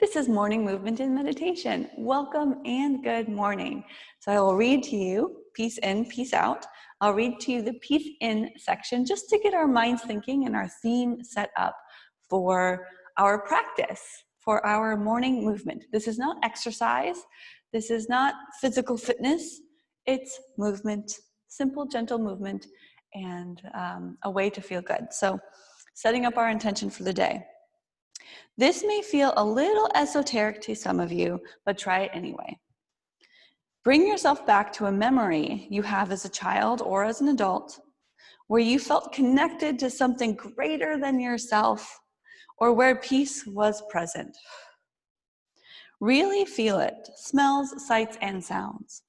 This is Morning Movement and Meditation. Welcome and good morning. So I will read to you, peace in, peace out. I'll read to you the peace in section just to get our minds thinking and our theme set up for our practice, for our morning movement. This is not exercise. This is not physical fitness. It's movement, simple, gentle movement, and a way to feel good. So setting up our intention for the day. This may feel a little esoteric to some of you, but try it anyway. Bring yourself back to a memory you have as a child or as an adult where you felt connected to something greater than yourself or where peace was present. Really feel it, smells, sights, and sounds.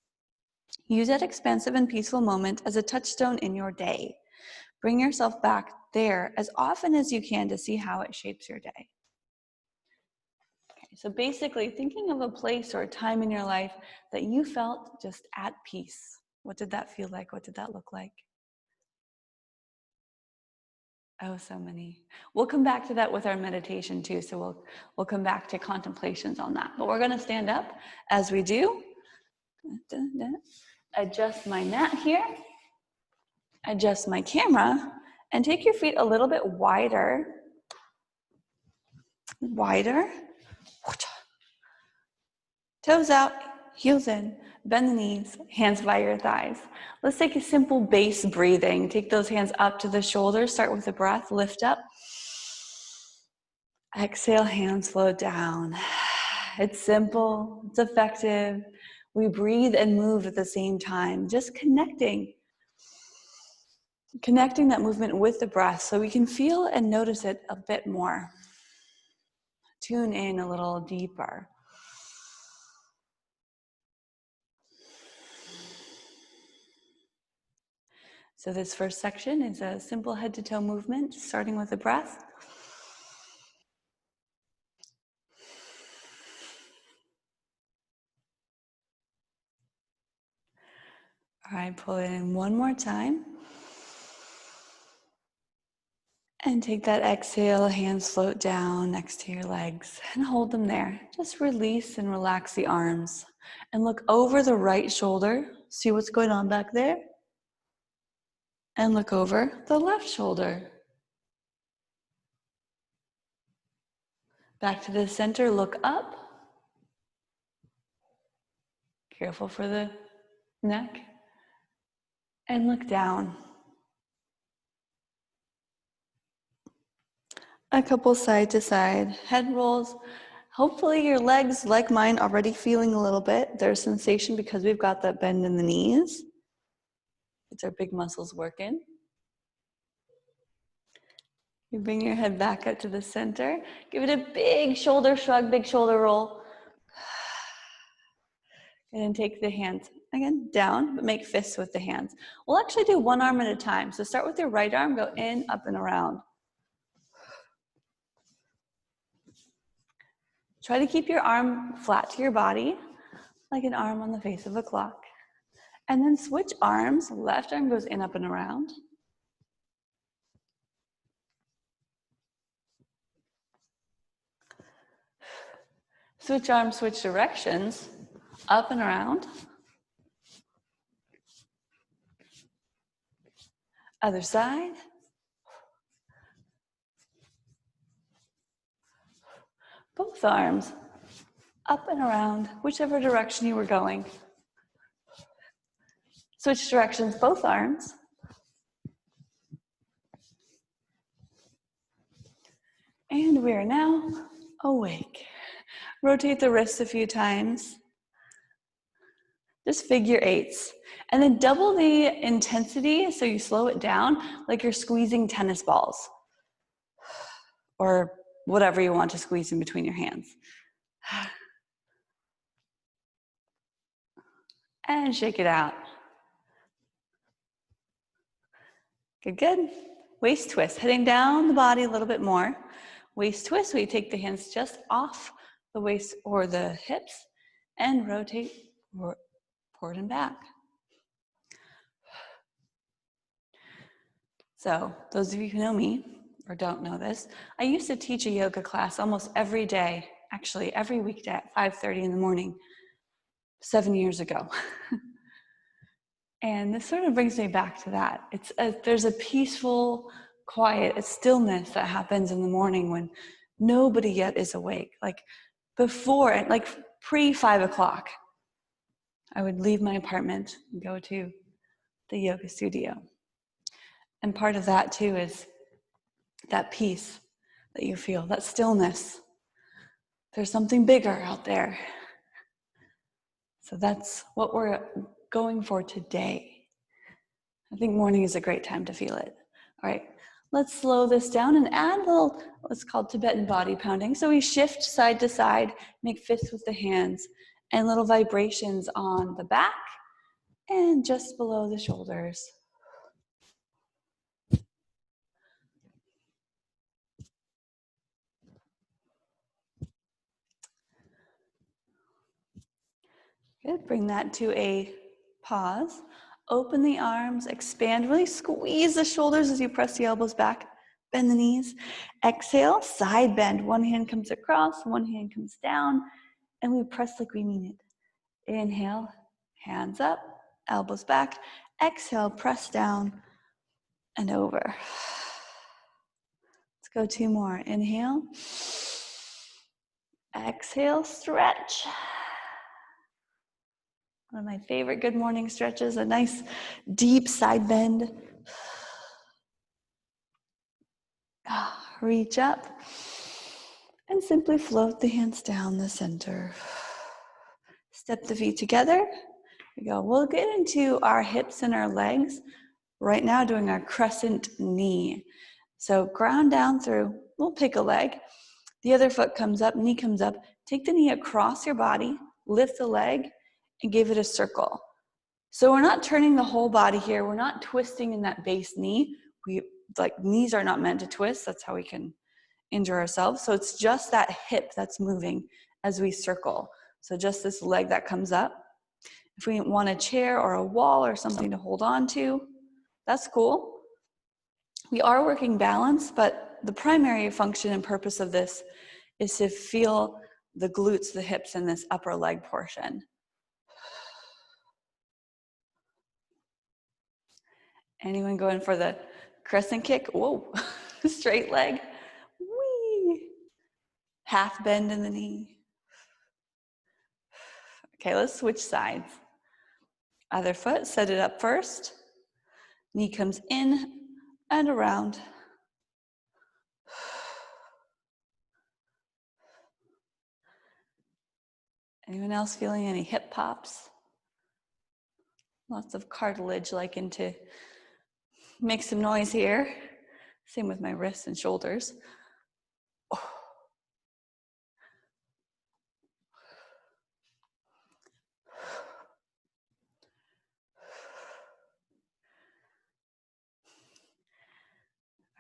Use that expansive and peaceful moment as a touchstone in your day. Bring yourself back there as often as you can to see how it shapes your day. So basically, thinking of a place or a time in your life that you felt just at peace. What did that feel like? What did that look like? Oh, so many. We'll come back to that with our meditation too. So we'll come back to contemplations on that. But we're going to stand up as we do. Adjust my mat here. Adjust my camera. And take your feet a little bit wider. Wider. Toes out, heels in, bend the knees, hands by your thighs. Let's take a simple base breathing. Take those hands up to the shoulders. Start with a breath, lift up. Exhale, hands flow down. It's simple, it's effective. We breathe and move at the same time, just connecting that movement with the breath so we can feel and notice it a bit more. Tune in a little deeper. So this first section is a simple head to toe movement, starting with the breath. All right, pull it in one more time. And take that exhale, hands float down next to your legs and hold them there. Just release and relax the arms and look over the right shoulder. See what's going on back there? And look over the left shoulder. Back to the center, look up. Careful for the neck. And look down. A couple side to side head rolls. Hopefully your legs, like mine, already feeling a little bit. There's sensation because we've got that bend in the knees. It's our big muscles working. You bring your head back up to the center. Give it a big shoulder shrug, big shoulder roll. And then take the hands, again, down, but make fists with the hands. We'll actually do one arm at a time. So start with your right arm, go in, up, and around. Try to keep your arm flat to your body, like an arm on the face of a clock. And then switch arms. Left arm goes in, up, and around. Switch arms, switch directions, up and around. Other side. Both arms, up and around, whichever direction you were going. Switch directions, both arms. And we are now awake. Rotate the wrists a few times. Just figure eights. And then double the intensity so you slow it down like you're squeezing tennis balls. Or whatever you want to squeeze in between your hands. And shake it out. Good, good. Waist twist, heading down the body a little bit more. Waist twist, we take the hands just off the waist or the hips and rotate forward and back. So those of you who know me or don't know this, I used to teach a yoga class almost every day. actually every weekday at 5:30 in the morning, 7 years ago. And this sort of brings me back to that. There's a peaceful, quiet, a stillness that happens in the morning when nobody yet is awake. Like before, like pre 5 o'clock, I would leave my apartment and go to the yoga studio. And part of that too is that peace that you feel, that stillness. There's something bigger out there. So that's what we're going for today. I think morning is a great time to feel it. All right, let's slow this down and add a little, what's called Tibetan body pounding. So we shift side to side, make fists with the hands, and little vibrations on the back and just below the shoulders. Good, bring that to a pause. Open the arms, expand, really squeeze the shoulders as you press the elbows back, bend the knees. Exhale, side bend. One hand comes across, one hand comes down, and we press like we mean it. Inhale, hands up, elbows back. Exhale, press down and over. Let's go 2 more. Inhale. Exhale, stretch. One of my favorite good morning stretches, a nice deep side bend. Reach up and simply float the hands down the center. Step the feet together. Here we go. We'll get into our hips and our legs right now, doing our crescent knee. So ground down through, we'll pick a leg. The other foot comes up, knee comes up. Take the knee across your body, lift the leg, and give it a circle. So we're not turning the whole body here. We're not twisting in that base knee. Knees are not meant to twist. That's how we can injure ourselves. So it's just that hip that's moving as we circle. So just this leg that comes up. If we want a chair or a wall or something to hold on to, that's cool. We are working balance, but the primary function and purpose of this is to feel the glutes, the hips, and this upper leg portion. Anyone going for the crescent kick? Whoa, straight leg. Whee. Half bend in the knee. Okay, let's switch sides. Other foot, set it up first. Knee comes in and around. Anyone else feeling any hip pops? Lots of cartilage liking to make some noise here. Same with my wrists and shoulders. Oh.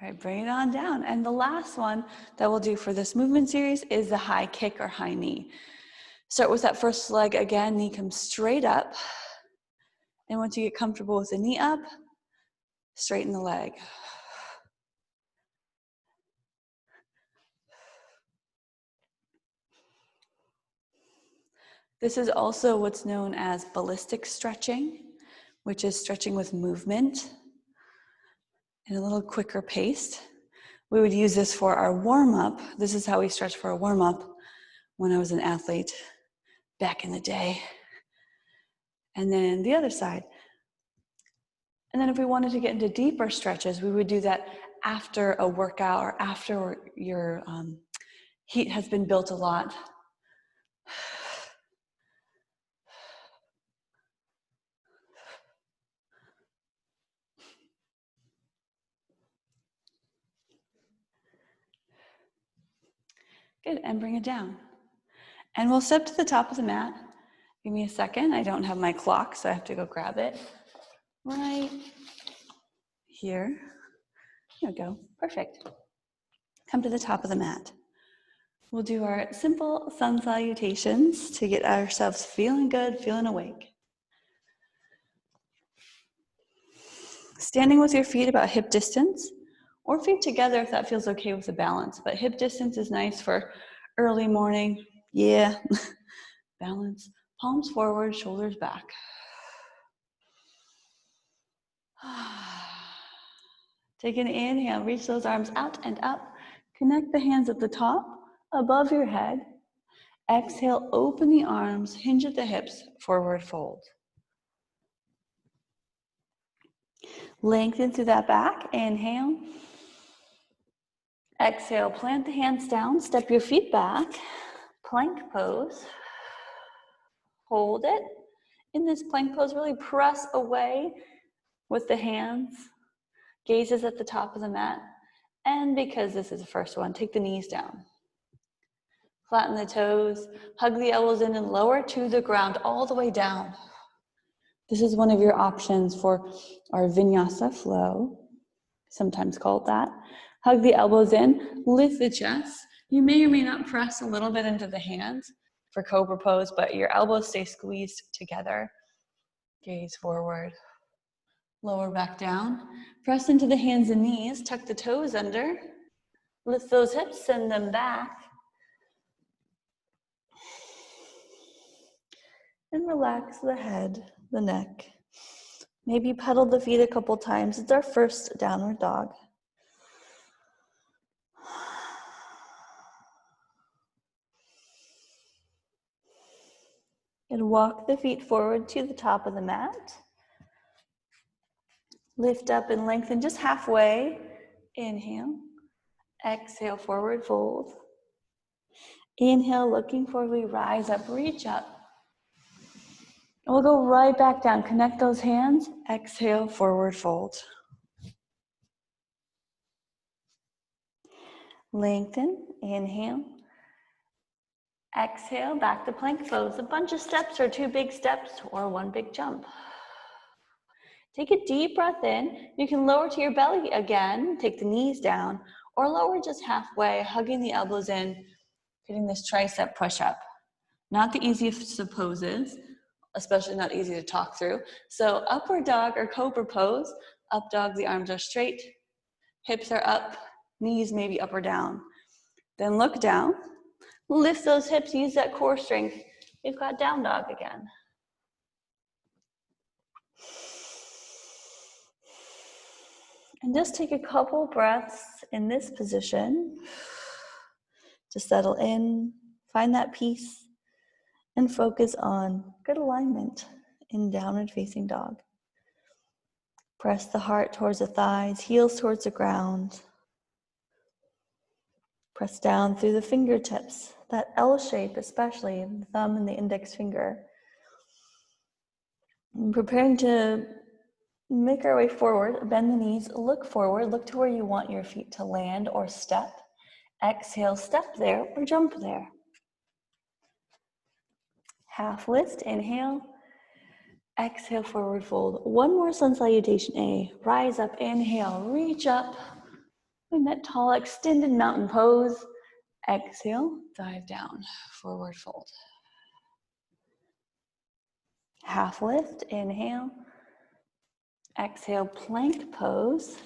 All right, bring it on down. And the last one that we'll do for this movement series is the high kick or high knee. Start with that first leg again, knee comes straight up. And once you get comfortable with the knee up, straighten the leg. This is also what's known as ballistic stretching, which is stretching with movement in a little quicker pace. We would use this for our warm-up. This is how we stretch for a warm-up when I was an athlete back in the day. And then the other side. And then if we wanted to get into deeper stretches, we would do that after a workout or after your heat has been built a lot. Good, and bring it down. And we'll step to the top of the mat. Give me a second. I don't have my clock, so I have to go grab it. Right here. There we go. Perfect. Come to the top of the mat. We'll do our simple sun salutations to get ourselves feeling good, feeling awake. Standing with your feet about hip distance, or feet together if that feels okay with the balance. But hip distance is nice for early morning, Yeah. Balance. Palms forward, shoulders back. Take an inhale, reach those arms out and up. Connect the hands at the top, above your head. Exhale, open the arms, hinge at the hips, forward fold. Lengthen through that back, inhale. Exhale, plant the hands down, step your feet back. Plank pose. Hold it. In this plank pose, really press away with the hands. Gazes at the top of the mat. And because this is the first one, take the knees down. Flatten the toes, hug the elbows in and lower to the ground all the way down. This is one of your options for our vinyasa flow, sometimes called that. Hug the elbows in, lift the chest. You may or may not press a little bit into the hands for cobra pose, but your elbows stay squeezed together. Gaze forward. Lower back down. Press into the hands and knees. Tuck the toes under. Lift those hips, send them back. And relax the head, the neck. Maybe pedal the feet a couple times. It's our first downward dog. And walk the feet forward to the top of the mat. Lift up and lengthen just halfway. Inhale. Exhale, forward fold. Inhale, looking forward, we rise up, reach up. And we'll go right back down. Connect those hands. Exhale, forward fold. Lengthen. Inhale. Exhale, back to plank pose. A bunch of steps or two big steps or one big jump. Take a deep breath in. You can lower to your belly again. Take the knees down or lower just halfway, hugging the elbows in, getting this tricep push up. Not the easiest of poses, especially not easy to talk through. So upward dog or cobra pose. Up dog, the arms are straight. Hips are up, knees maybe up or down. Then look down. Lift those hips, use that core strength. We've got down dog again. And just take a couple breaths in this position to settle in, find that peace, and focus on good alignment in downward facing dog. Press the heart towards the thighs, heels towards the ground. Press down through the fingertips, that L shape especially, the thumb and the index finger. And preparing to make our way forward, bend the knees, look forward, look to where you want your feet to land or step. Exhale, step there or jump there. Half lift, inhale. Exhale, forward fold. One more sun salutation A. Rise up, inhale, reach up. In that tall extended mountain pose. Exhale, dive down, forward fold. Half lift, inhale. Exhale, plank pose.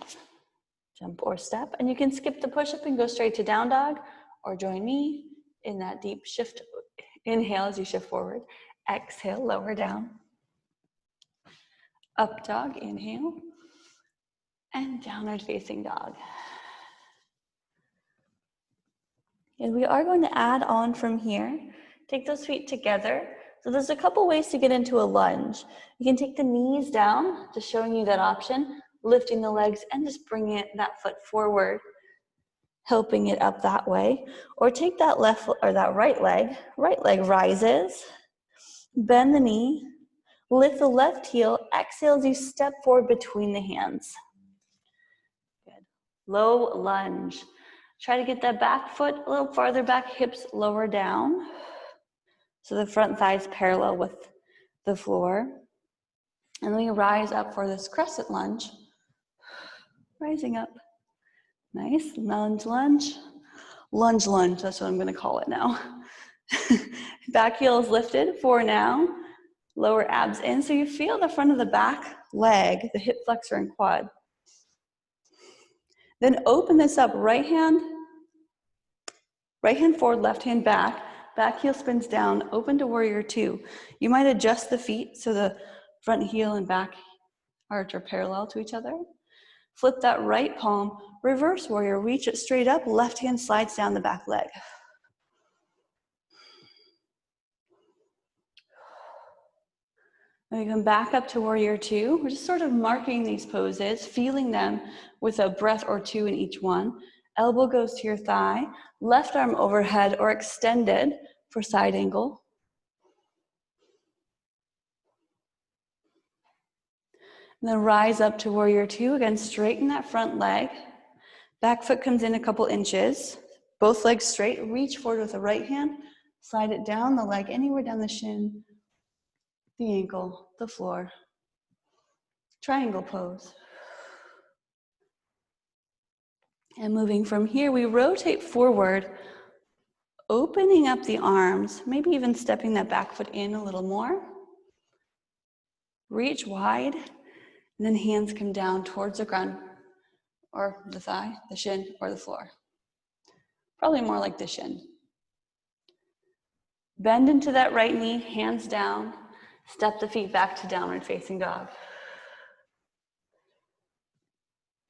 Jump or step. And you can skip the push-up and go straight to down dog or join me in that deep shift. Inhale as you shift forward. Exhale, lower down. Up dog, inhale. And downward facing dog. And we are going to add on from here. Take those feet together. So there's a couple ways to get into a lunge. You can take the knees down, just showing you that option, lifting the legs and just bringing that foot forward, helping it up that way. Or take that left or that right leg rises, bend the knee, lift the left heel, exhale as you step forward between the hands. Good. Low lunge. Try to get that back foot a little farther back, hips lower down. So the front thighs parallel with the floor. And then we rise up for this crescent lunge. Rising up. Nice. Lunge, lunge. Lunge, lunge. That's what I'm going to call it now. Back heel is lifted for now. Lower abs in. So you feel the front of the back leg, the hip flexor and quad. Then open this up, right hand forward, left hand back. back heel spins down, open to warrior two. You might adjust the feet so the front heel and back arch are parallel to each other. Flip that right palm, reverse warrior, reach it straight up, left hand slides down the back leg. And we come back up to warrior two. We're just sort of marking these poses, feeling them with a breath or two in each one. Elbow goes to your thigh, left arm overhead or extended for side angle. And then rise up to warrior two. Again, straighten that front leg. Back foot comes in a couple inches. Both legs straight. Reach forward with the right hand. Slide it down the leg, anywhere down the shin, the ankle, the floor. Triangle pose. And moving from here, we rotate forward, opening up the arms, maybe even stepping that back foot in a little more. Reach wide, and then hands come down towards the ground, or the thigh, the shin, or the floor. Probably more like the shin. Bend into that right knee, hands down. Step the feet back to downward facing dog.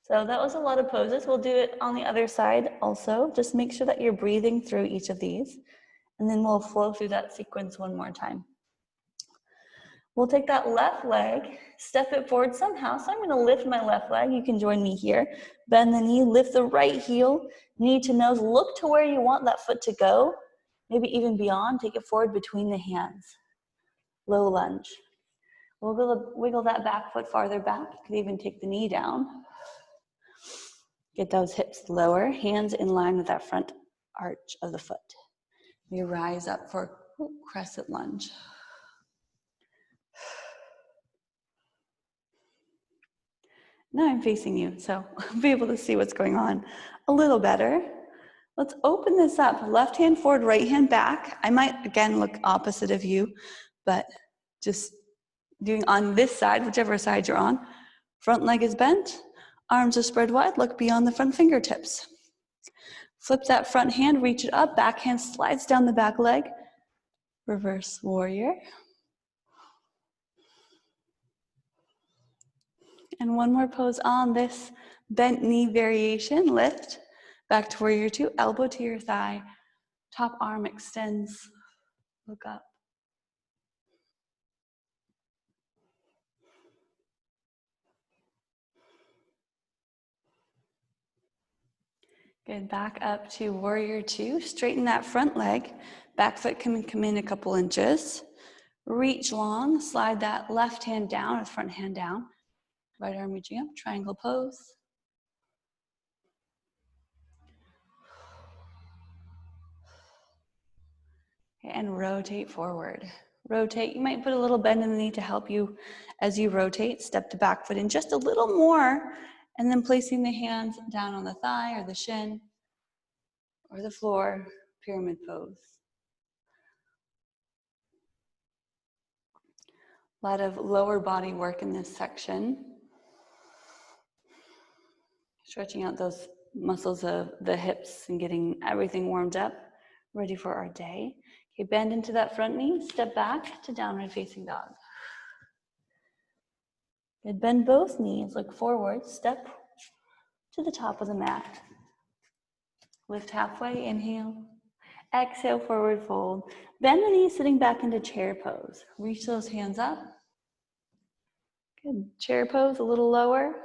So that was a lot of poses. We'll do it on the other side also. Just make sure that you're breathing through each of these. And then we'll flow through that sequence one more time. We'll take that left leg, step it forward somehow. So I'm going to lift my left leg. You can join me here. Bend the knee, lift the right heel, knee to nose. Look to where you want that foot to go. Maybe even beyond. Take it forward between the hands. Low lunge. Wiggle that back foot farther back. You could even take the knee down. Get those hips lower, hands in line with that front arch of the foot. We rise up for crescent lunge. Now I'm facing you, so I'll be able to see what's going on a little better. Let's open this up. Left hand forward, right hand back. I might, again, look opposite of you, but just doing on this side, whichever side you're on. Front leg is bent. Arms are spread wide, look beyond the front fingertips. Flip that front hand, reach it up, back hand slides down the back leg. Reverse warrior. And one more pose on this bent knee variation. Lift, back to warrior two, elbow to your thigh. Top arm extends, look up. Good, back up to warrior two. Straighten that front leg. Back foot can come in a couple inches. Reach long, slide that left hand down, or front hand down. Right arm reaching up, triangle pose. And rotate forward. Rotate, you might put a little bend in the knee to help you as you rotate. Step the back foot in just a little more, and then placing the hands down on the thigh or the shin or the floor, pyramid pose. A lot of lower body work in this section. Stretching out those muscles of the hips and getting everything warmed up, ready for our day. Okay, bend into that front knee, step back to downward facing dog. Good, bend both knees, look forward, step to the top of the mat. Lift halfway, inhale. Exhale, forward fold. Bend the knees, sitting back into chair pose. Reach those hands up. Good, chair pose, a little lower.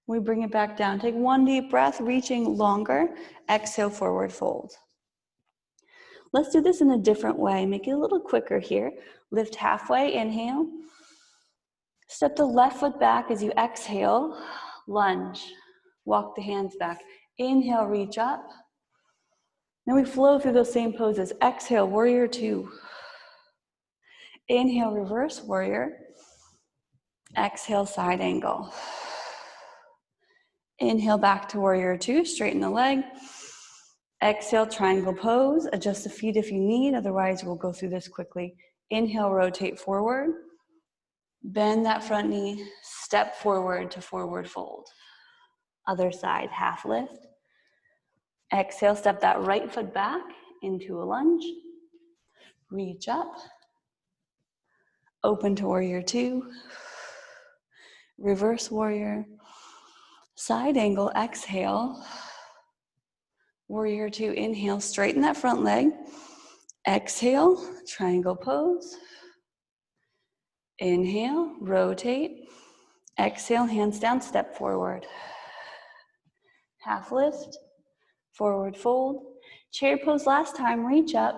We bring it back down. Take one deep breath, reaching longer. Exhale, forward fold. Let's do this in a different way. Make it a little quicker here. Lift halfway, inhale. Step the left foot back as you exhale. Lunge. Walk the hands back. Inhale, reach up. Then we flow through those same poses. Exhale, warrior two. Inhale, reverse warrior. Exhale, side angle. Inhale, back to warrior two. Straighten the leg. Exhale, triangle pose. Adjust the feet if you need, otherwise we'll go through this quickly. Inhale, rotate forward. Bend that front knee, step forward to forward fold. Other side, half lift. Exhale, step that right foot back. into a lunge. Reach up. Open to warrior two. Reverse warrior. Side angle, exhale. Warrior two, inhale, straighten that front leg. Exhale, triangle pose. Inhale, rotate. Exhale, hands down, step forward. Half lift, forward fold. Chair pose last time, reach up.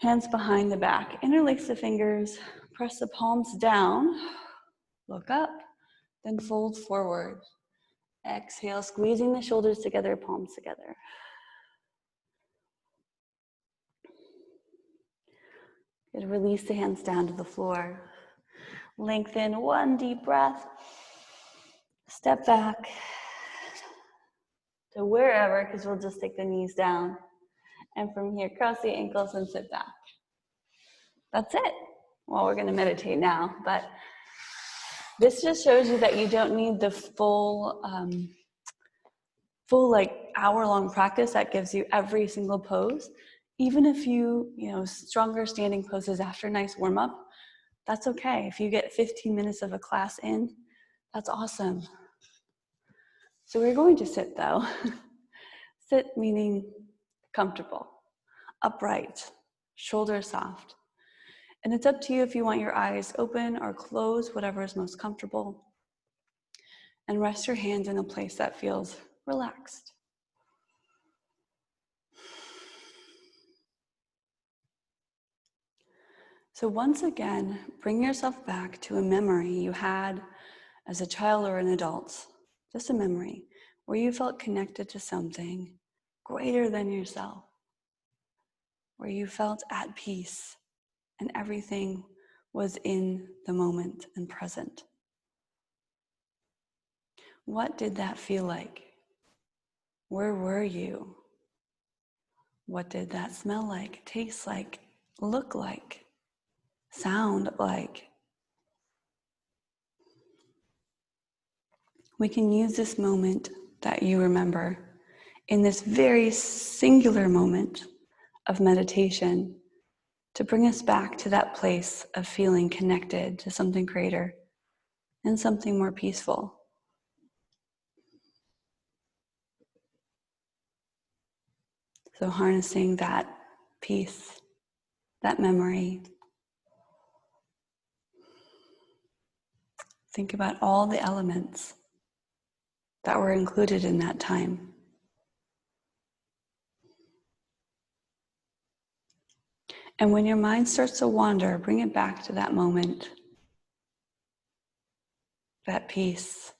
Hands behind the back, interlace the fingers, press the palms down, look up, then fold forward. Exhale, squeezing the shoulders together, palms together. Good, release the hands down to the floor. Lengthen one deep breath. Step back to wherever, because we'll just take the knees down. And from here, cross the ankles and sit back. That's it. Well, we're going to meditate now, but this just shows you that you don't need the full like hour-long practice that gives you every single pose. Even if you stronger standing poses after a nice warm-up, that's okay. If you get 15 minutes of a class in, that's awesome. So we're going to sit though. Sit meaning comfortable, upright, shoulders soft. And it's up to you if you want your eyes open or closed, whatever is most comfortable. And rest your hands in a place that feels relaxed. So once again, bring yourself back to a memory you had as a child or an adult, just a memory where you felt connected to something greater than yourself, where you felt at peace and everything was in the moment and present. What did that feel like? Where were you? What did that smell like, taste like, look like, sound like? We can use this moment that you remember in this very singular moment of meditation to bring us back to that place of feeling connected to something greater and something more peaceful. So harnessing that peace, that memory. Think about all the elements that were included in that time. And when your mind starts to wander, bring it back to that moment, that peace,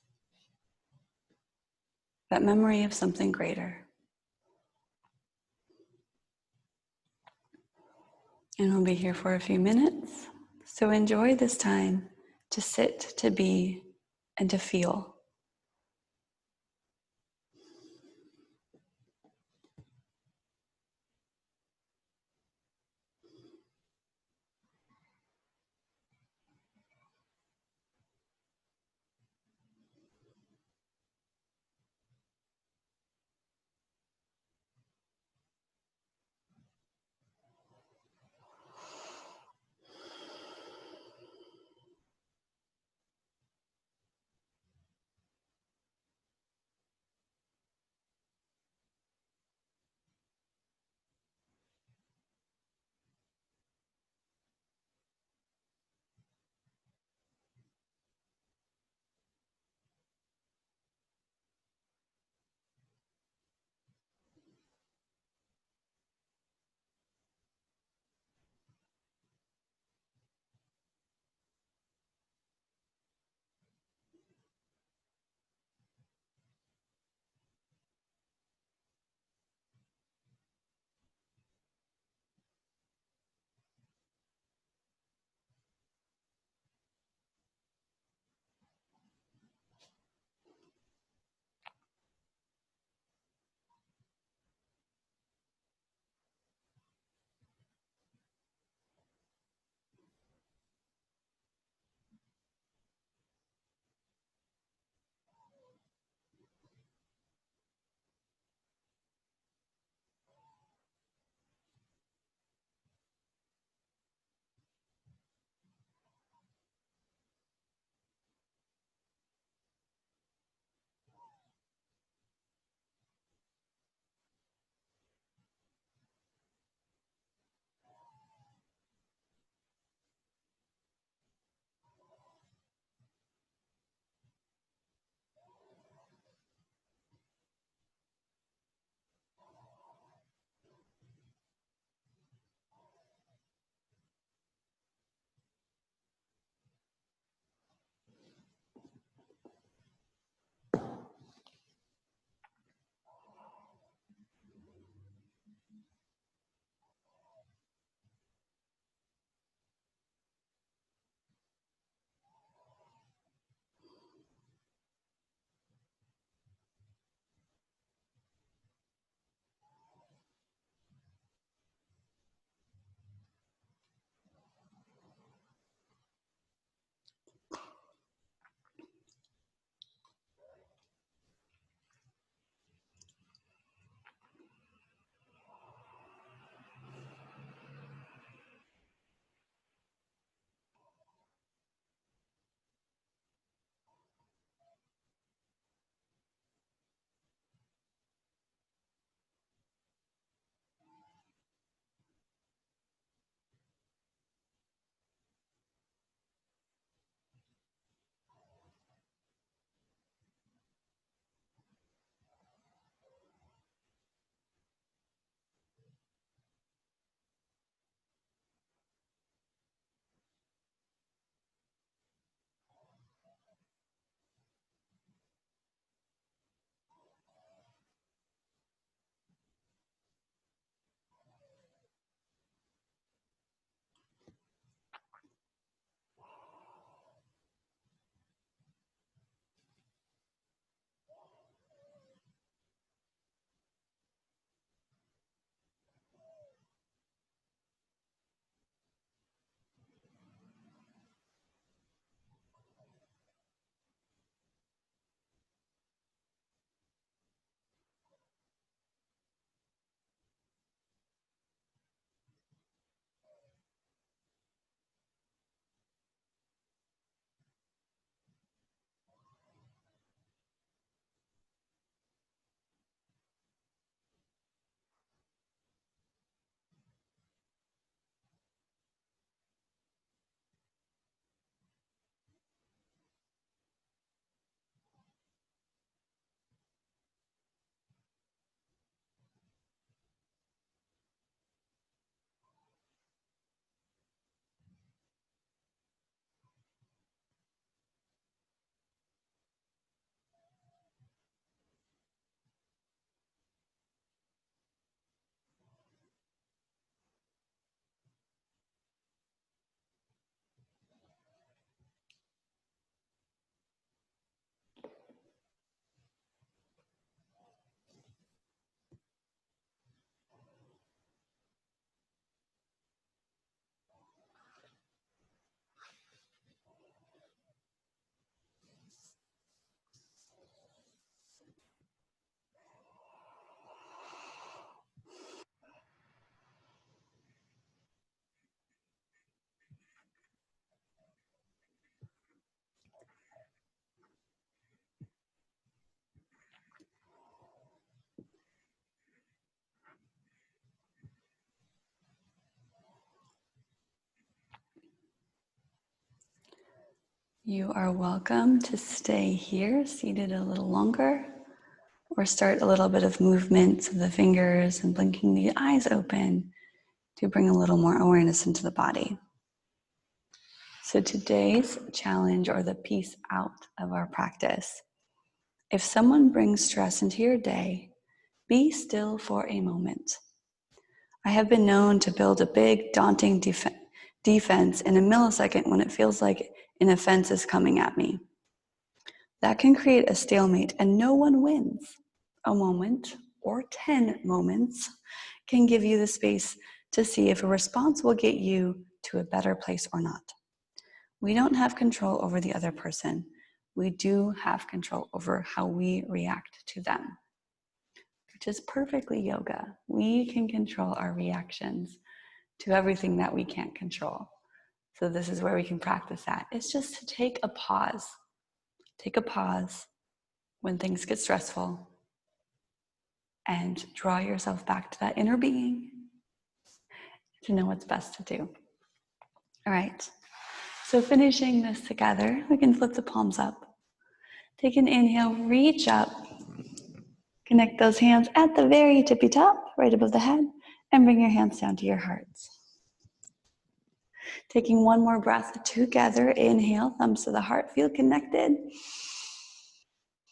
that memory of something greater. And we'll be here for a few minutes. So enjoy this time to sit, to be, and to feel. You are welcome to stay here, seated a little longer, or start a little bit of movement of the fingers and blinking the eyes open to bring a little more awareness into the body. So today's challenge, or the piece out of our practice: if someone brings stress into your day, be still for a moment. I have been known to build a big, daunting defense in a millisecond when it feels like an offense is coming at me. That can create a stalemate and no one wins. A moment, or 10 moments, can give you the space to see if a response will get you to a better place or not. We don't have control over the other person. We do have control over how we react to them, which is perfectly yoga. We can control our reactions to everything that we can't control. So this is where we can practice that. It's just to take a pause. Take a pause when things get stressful and draw yourself back to that inner being to know what's best to do. All right. So finishing this together, we can flip the palms up. Take an inhale, reach up. Connect those hands at the very tippy top, right above the head, and bring your hands down to your hearts. Taking one more breath together, inhale, thumbs to the heart, feel connected.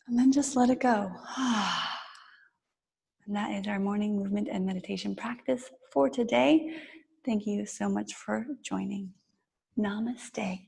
And then just let it go. And that is our morning movement and meditation practice for today. Thank you so much for joining. Namaste.